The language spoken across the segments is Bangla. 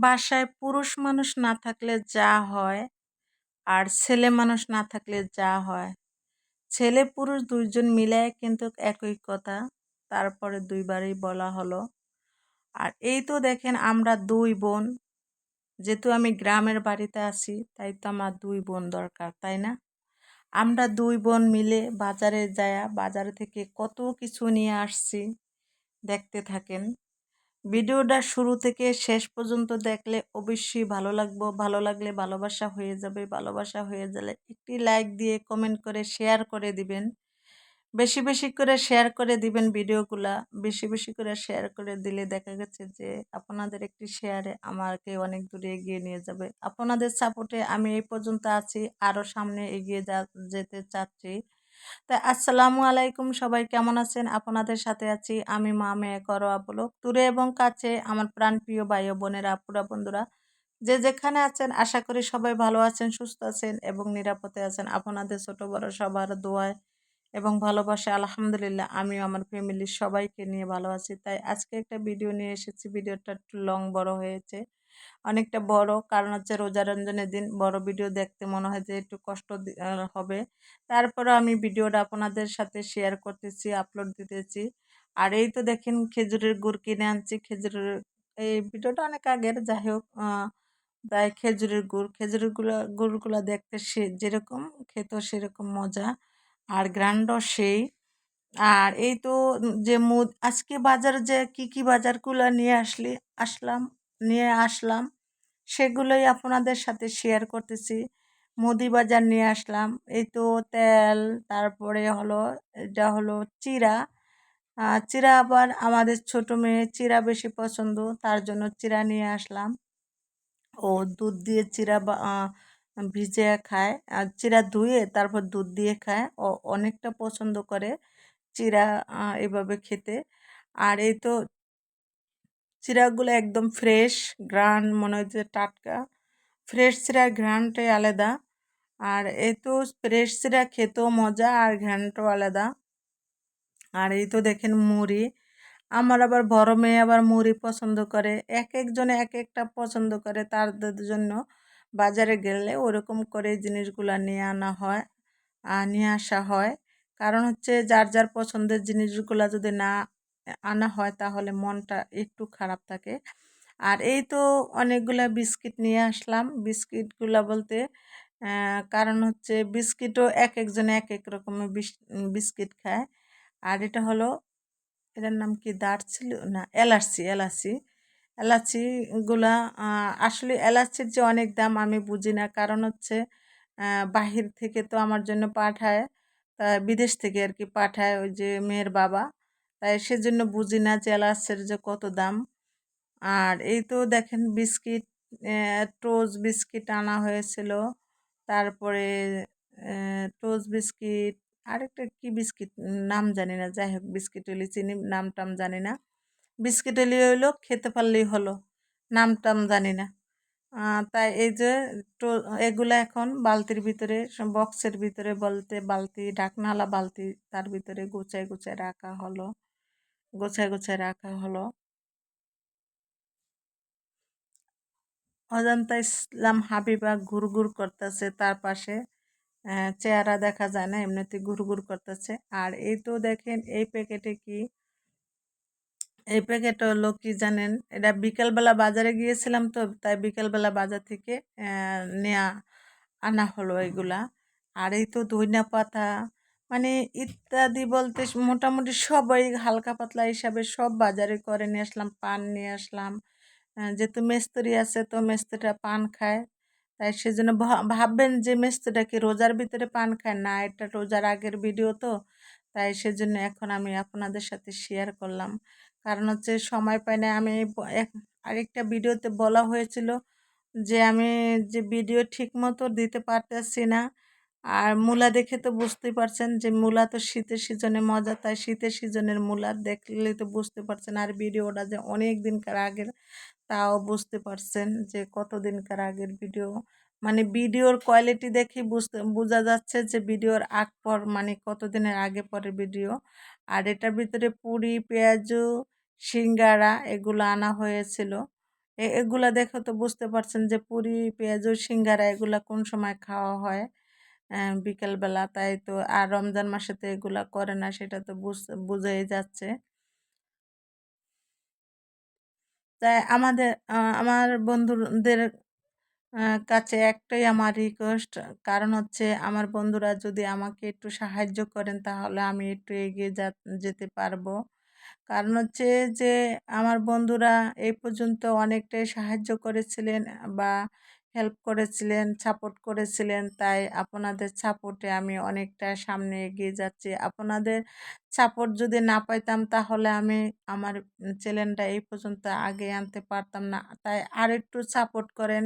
বাসায় পুরুষ মানুষ না থাকলে যা হয় আর ছেলে মানুষ না থাকলে যা হয়, ছেলে পুরুষ দুইজন মিলে কিন্তু একই কথা তারপরে দুইবারই বলা হলো। আর এই তো দেখেন আমরা দুই বোন, যেহেতু আমি গ্রামের বাড়িতে আছি তাই তো আমার দুই বোন দরকার, তাই না? আমরা দুই বোন মিলে বাজারে যায়া বাজার থেকে কত কিছু নিয়ে আসছি, দেখতে থাকেন। ভিডিওটা শুরু থেকে শেষ পর্যন্ত দেখলে অবশ্যই ভালো লাগবে। ভালো লাগলে ভালোবাসা হয়ে যাবে। ভালোবাসা হয়ে গেলে একটি লাইক দিয়ে কমেন্ট করে শেয়ার করে দিবেন। বেশি বেশি করে শেয়ার করে দিবেন ভিডিওগুলা। বেশি বেশি করে শেয়ার করে দিলে দেখা গেছে যে আপনাদের একটি শেয়ারে আমাকে অনেক দূরে এগিয়ে নিয়ে যাবে। আপনাদের সাপোর্টে আমি এই পর্যন্ত আছি, আরও সামনে এগিয়ে যেতে চাচ্ছি। তা আসসালামু আলাইকুম, সবাই কেমন আছেন? আপনাদের সাথে আছি আমি মা মেয়ে করোয়া ব্লগ। দূরে এবং কাছে আমার প্রাণপ্রিয় ভাই ও বোনেরা, আপুরা, বন্ধুরা, যে যেখানে আছেন আশা করি সবাই ভালো আছেন, সুস্থ আছেন এবং নিরাপদে আছেন। আপনাদের ছোট বড় সবার দোয়ায় এবং ভালোবাসা আলহামদুলিল্লাহ আমিও আমার ফ্যামিলির সবাইকে নিয়ে ভালো আছি। তাই আজকে একটা ভিডিও নিয়ে এসেছি। ভিডিওটা একটু লং বড় হয়েছে, অনেকটা বড়, কারণ হচ্ছে রোজা রমজানের দিন বড় ভিডিও দেখতে মনে হয় যে একটু কষ্ট হবে। তারপরে আমি ভিডিওটা আপনাদের সাথে শেয়ার করতেছি, আপলোড দিতেছি। আর এই তো দেখেন খেজুরের গুড় কিনে আনছি। খেজুরের এই ভিডিওটা অনেক আগের, যাই হোক তাই খেজুরের গুড়গুলা দেখতে সে যেরকম, খেতেও সেরকম মজা আর গ্রান্ডও সেই। আর এই তো যে আজকে বাজারে যে কি বাজারগুলো নিয়ে আসলাম সেগুলোই আপনাদের সাথে শেয়ার করতেছি। মুদি বাজার নিয়ে আসলাম, এই তো তেল, তারপরে হলো এটা হলো চিড়া। চিড়া আবার আমাদের ছোট মেয়ে চিড়া বেশি পছন্দ, তার জন্য চিড়া নিয়ে আসলাম। ও দুধ দিয়ে চিড়া ভিজিয়ে খায়, আর চিড়া ধুয়ে তারপর দুধ দিয়ে খায়, ও অনেকটা পছন্দ করে চিড়া এভাবে খেতে। আর এই তো চিড়াগুলো একদম ফ্রেশ, ঘ্রাণ মনে হয় যে টাটকা। ফ্রেশ চিড়ার ঘ্রাণটাই আলাদা। আর এই তো ফ্রেশ চিড়া খেতেও মজা আর ঘ্রাণটাও আলাদা। আর এই তো দেখেন মুড়ি, আমার আবার বড় মেয়ে আবার মুড়ি পছন্দ করে। এক একজনে এক একটা পছন্দ করে, তাদের জন্য বাজারে গেলে ওরকম করে জিনিসগুলা নিয়ে আনা হয়, নিয়ে আসা হয়। কারণ হচ্ছে যার যার পছন্দের জিনিসগুলা যদি না আনা হয় তাহলে মনটা একটু খারাপ থাকে। আর এই তো অনেকগুলা বিস্কিট নিয়ে আসলাম। বিস্কিটগুলা বলতে কারণ হচ্ছে বিস্কিটও এক একজনে এক এক রকমের বিস্কিট খায়। আর এটা হলো, এটার নাম কি, দারচিনি না এলাচি, এলাচিগুলা আসলে এলাচির যে অনেক দাম আমি বুঝি না, কারণ হচ্ছে বাহির থেকে তো আমার জন্য পাঠায়, তা বিদেশ থেকে আর কি পাঠায় ওই যে মেয়ের বাবা, তাই সেজন্য বুঝি না যে এলাচের যে কত দাম। আর এই তো দেখেন বিস্কিট, টোস্ট বিস্কিট আনা হয়েছিল। তারপরে টোস্ট বিস্কিট, আরেকটা কি বিস্কিট নাম জানি না, যাই হোক বিস্কিট হলে চিনি, নাম টাম জানি না। বিস্কিট হলে হইলো, খেতে পারলেই হলো, নাম টাম জানি না। তাই এই যে তো এগুলো এখন বালতির ভিতরে, বক্সের ভিতরে, বলতে বালতি, ঢাকনাওয়ালা বালতি, তার ভিতরে গুছায় গুছায় রাখা হলো, গোছায় গোছায় রাখা হলো। অজন্তা ইসলাম হাবিবা ঘুরঘুর করতেছে তার পাশে, চেহারা দেখা যায় না, এমনিতে ঘুরঘুর করতেছে। আর এই তো দেখেন এই প্যাকেটে কি, এই প্যাকেট হলো কি জানেন, এটা বিকেলবেলা বাজারে গিয়েছিলাম তো তাই বিকেলবেলা বাজার থেকে নেয়া আনা হলো এগুলা। আর এই তো ধইনা পাতা, মানে ইত্যাদি বলতে মোটামুটি সবাই হালকা পাতলা হিসাবে সব বাজারে করে নিয়ে আসলাম। পান নিয়ে আসলাম, যেহেতু মেস্তুরি আছে তো মেস্তুরিটা পান খায়, তাই সেজন্য ভাববেন যে মেস্তুরিটা কি রোজার ভিতরে পান খায় না, এটা রোজার আগের ভিডিও তো, তাই সেজন্য এখন আমি আপনাদের সাথে শেয়ার করলাম। কারণ হচ্ছে সময় পাই না আমি। আরেকটা ভিডিওতে বলা হয়েছিল যে আমি যে ভিডিও ঠিক মতো দিতে পারতেছি না। আর মূলা দেখে তো বুঝতেই পারছেন যে মূলা তো শীতের সিজনে মজা, তাই শীতের সিজনের মূলা দেখলে তো বুঝতে পারছেন। আর ভিডিওটা যে অনেক দিনকার আগের, তাও বুঝতে পারছেন যে কতদিনকার আগের ভিডিও। মানে ভিডিওর কোয়ালিটি দেখে বোঝা যাচ্ছে যে ভিডিওর আগ পর, মানে কতদিনের আগে পরের ভিডিও। আর এটার ভিতরে পুরি, পেঁয়াজু, সিঙ্গারা এগুলো আনা হয়েছিল। এগুলা দেখে তো বুঝতে পারছেন যে পুরি, পেঁয়াজু, সিঙ্গারা এগুলা কোন সময় খাওয়া হয় বিকেলবেলা। তাই তো আর রমজান মাসে তো এগুলা করে না সেটা তো বুঝাই যাচ্ছে। তাই আমার বন্ধুদের আ কাছে একটাই আমার রিকোয়েস্ট। কারণ হচ্ছে আমার বন্ধুরা যদি আমাকে একটু সাহায্য করেন তাহলে আমি একটু এগিয়ে যেতে পারবো। কারণ হচ্ছে যে আমার বন্ধুরা এই পর্যন্ত অনেকটাই সাহায্য করেছিলেন বা হেল্প করেছিলেন, সাপোর্ট করেছিলেন। তাই আপনাদের সাপোর্টে আমি অনেকটা সামনে এগিয়ে যাচ্ছি। আপনাদের সাপোর্ট যদি না পাইতাম তাহলে আমি আমার চ্যানেলটা এই পর্যন্ত আগে আনতে পারতাম না। তাই আরেকটু সাপোর্ট করেন।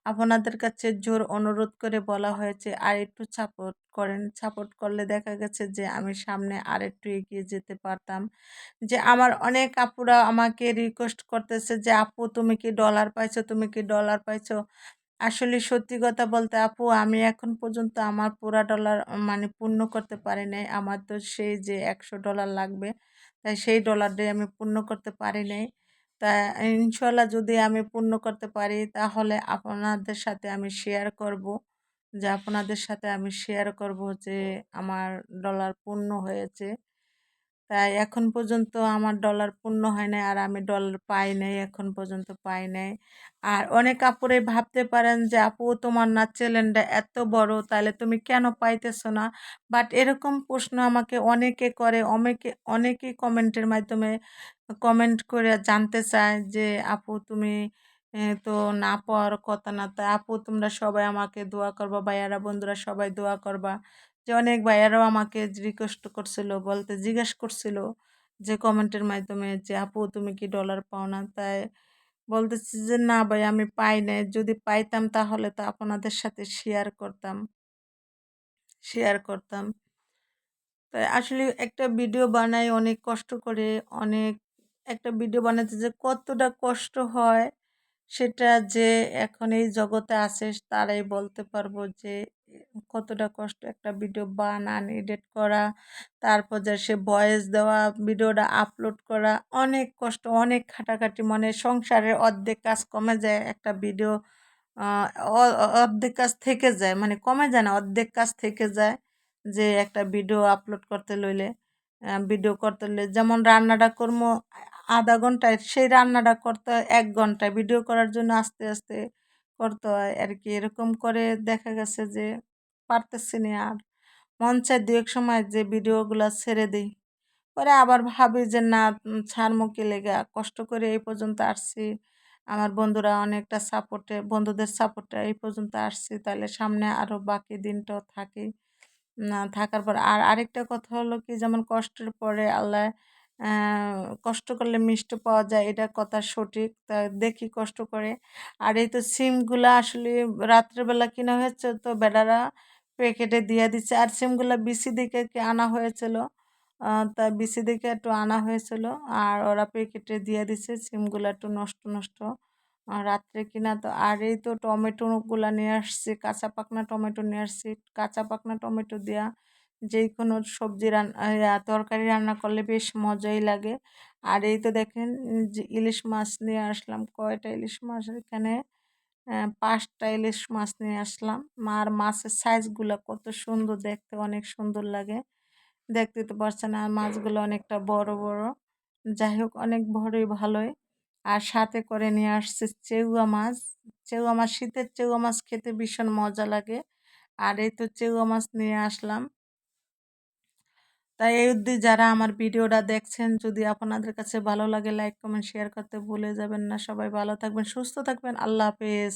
আপনাদের কাছে জোর অনুরোধ করে বলা হয়েছে আরেকটু সাপোর্ট করেন। সাপোর্ট করলে দেখা গেছে যে আমি সামনে আরেকটু এগিয়ে যেতে পারতাম। যে আমার অনেক আপুরা আমাকে রিকোয়েস্ট করতেছে যে, "আপু তুমি কি ডলার পাইছো? তুমি কি ডলার পাইছো?" আসলে সত্যি কথা বলতে আপু আমি এখন পর্যন্ত আমার পুরা ডলার মানে পূর্ণ করতে পারি নাই। আমার তো সেই যে $100 লাগবে। তাই সেই ডলারটাই আমি পূর্ণ করতে পারি নাই। তা ইনশাআল্লাহ যদি আমি পূর্ণ করতে পারি তাহলে আপনাদের সাথে আমি শেয়ার করব। যে আপনাদের সাথে আমি শেয়ার করব যে আমার ডলার পূর্ণ হয়েছে। তাই এখন পর্যন্ত আমার ডলার পূর্ণ হয় নাই আর আমি ডলার পাই নাই, এখন পর্যন্ত পাই নাই। আর অনেক আপুরাই ভাবতে পারেন যে, "আপু তোমার না চ্যানেলটা এত বড়, তাহলে তুমি কেন পাইতেছো না?" বাট এরকম প্রশ্ন আমাকে অনেকে করে, অনেকেই কমেন্টের মাধ্যমে কমেন্ট করে জানতে চায় যে, "আপু তুমি তো না পাওয়ার কথা না। তা আপু তোমরা সবাই আমাকে দোয়া করবা, ভাইয়ারা বন্ধুরা সবাই দোয়া করবা।" যে অনেক ভাইয়ারাও আমাকে রিকোয়েস্ট করছিল, বলতে জিজ্ঞেস করছিল যে কমেন্টের মাধ্যমে যে, "আপু তুমি কি ডলার পাও না?" তাই বলতেছি যে, "না ভাই আমি পাই নাই। যদি পাইতাম তাহলে তো আপনাদের সাথে শেয়ার করতাম।" তাই আসলে একটা ভিডিও বানাই অনেক কষ্ট করে, অনেক একটা ভিডিও বানাতে যে কতটা কষ্ট হয় সেটা যে এখন এই জগতে আছে তারাই বলতে পারবো যে কতটা কষ্ট একটা ভিডিও বানান, এডিট করা, তারপর যে সে ভয়েস দেওয়া, ভিডিওটা আপলোড করা, অনেক কষ্ট, অনেক খাটাখাটি মানে সংসারের অর্ধেক কাজ কমে যায় একটা ভিডিও আ অ অ অর্ধেক কাজ থেকে যায়। মানে কমে যায় না, অর্ধেক কাজ থেকে যায়। যে একটা ভিডিও আপলোড করতে লইলে, ভিডিও করতে হইলে যেমন রান্নাটা করমু ০.৫ ঘন্টায়, সেই রান্নাটা করতে হয় ১ ঘন্টায়। ভিডিও করার জন্য আস্তে, আস্তে করতে হয় আরকি। এরকম করে দেখা গেছে যে পারতেছি না আর। মন চায় ২-১ সময় যে ভিডিওগুলা ছেড়ে দেই। পরে আবার ভাবি যে না ছাড়মু কি লেগা? কষ্ট করে এই পর্যন্ত আসছি। আমার বন্ধুরা অনেকটা বন্ধুদের সাপোর্টে এই পর্যন্ত আসছি। তাইলে সামনে আরো বাকি দিনটাও থাকি। না থাকার পর আর আরেকটা কথা হলো কি যেমন কষ্টের পরে আল্লাহ আ কষ্ট করলে মিষ্টি পাওয়া যায় এটা কথা সঠিক। তা দেখি কষ্ট করে। আর এই তো সিমগুলা আসলে রাত্রের বেলা কিনা হয়েছে তো বেডারা প্যাকেটে দিয়া দিচ্ছে। আর সিমগুলা বিসি থেকে আনা হয়েছিল। তা বিসি থেকে একটু আনা হয়েছিল। আর ওরা প্যাকেটে দিয়ে দিছে সিমগুলা একটু নষ্ট, নষ্ট। রাত্রে কিনা তো আর এই তো টমেটোগুলা নিয়ে আসছি, কাঁচা পাকনা টমেটো নিয়ে আসছি। কাঁচা পাকনা টমেটো দিয়া যেকোনো সবজি তরকারি রান্না করলে বেশ মজাই লাগে। আর এই তো দেখেন যে ইলিশ মাছ নিয়ে আসলাম। কয়টা ইলিশ মাছ এখানে ৫ টা ইলিশ মাছ নিয়ে আসলাম। আর মাছের সাইজগুলা কত সুন্দর দেখতে, অনেক সুন্দর লাগে। দেখতেই তো পারছেন আর মাছগুলো অনেকটা বড়, বড়। যাই হোক অনেক বড়ই ভালোই। আর সাথে করে নিয়ে আসছি চেউয়া মাছ। চেউয়া মাছ শীতের চেউয়া মাছ খেতে ভীষণ মজা লাগে। আর এই তো চেউয়া মাছ নিয়ে আসলাম। তাই এই অবধি যারা আমার ভিডিওটা দেখছেন যদি আপনাদের কাছে ভালো লাগে লাইক, কমেন্ট, শেয়ার করতে ভুলে যাবেন না। সবাই ভালো থাকবেন, সুস্থ থাকবেন। আল্লাহ হাফেজ।